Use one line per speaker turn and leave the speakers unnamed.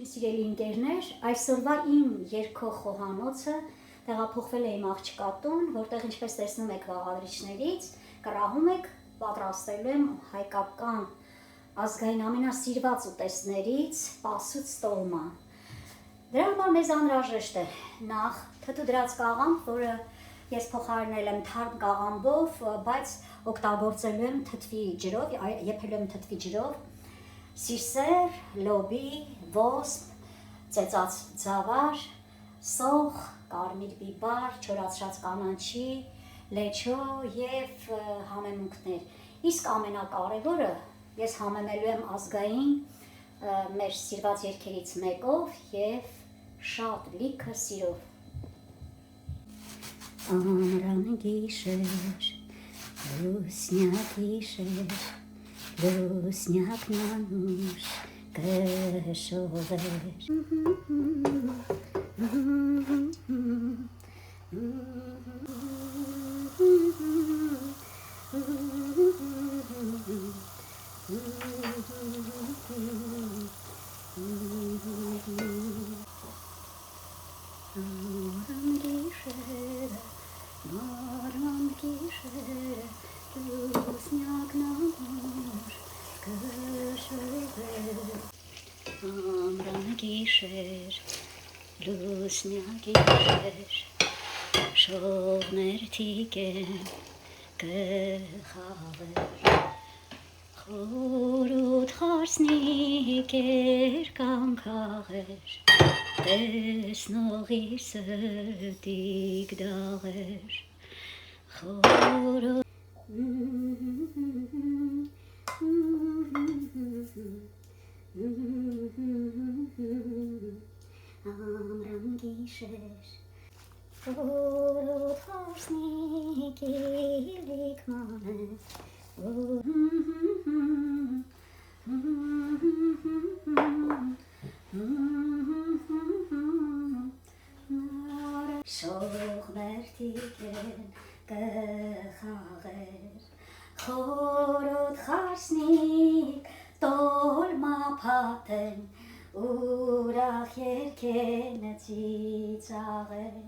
Սիրելի ընկերներ, այսօրվա իմ երգող խոհանոցը տեղափոխվել է իմ աղջկա տուն, որտեղ ինչպես տեսնում եք վաղադրիչներից, կռահում եք պատրաստելու եմ հայկական ազգային ամենասիրված ուտեստներից պասուց տոլմա։ Դրա համար մեզ անհրաժեշտ է նախ թթու դրած կաղամբ, որը ես փոխարինել եմ թարմ կաղամբով, բայց օգտագործելու եմ թթվի ջրով, եփելու եմ թթվի ջրով, սիրսեր, լոբի, ոսպ, ծեծած ձավար, սոխ, կարմիր բիբար, չորացրած կանաչի, լեչո և համեմունքներ։ Իսկ ամենակարևորը ես համեմելու եմ ազգային մեր սիրված երգերից մեկով և շատ լիքը սիրով։ Ամռան գիշեր, լուսնյակ գիշեր, լուսնյակն անուշ կշողեր։ Ամռան գիշեր, լուսնյակն անուշ կշողեր։ Ամռան գիշեր, լուսնյակ գիշեր, շողներ թիկեն կխաղեր, խորոտ խարսնիկ երկան քաղեր, տեսնողի սրտիկ դաղեր, խորոտ Ամռան գիշեր, խորոտ խարսնիկ ելիք մաներ, շողներ թիկեն կխաղեր, խորոտ խարսնիկ տոլմա փաթեն, ուրախ երգեն ծիծաղեն։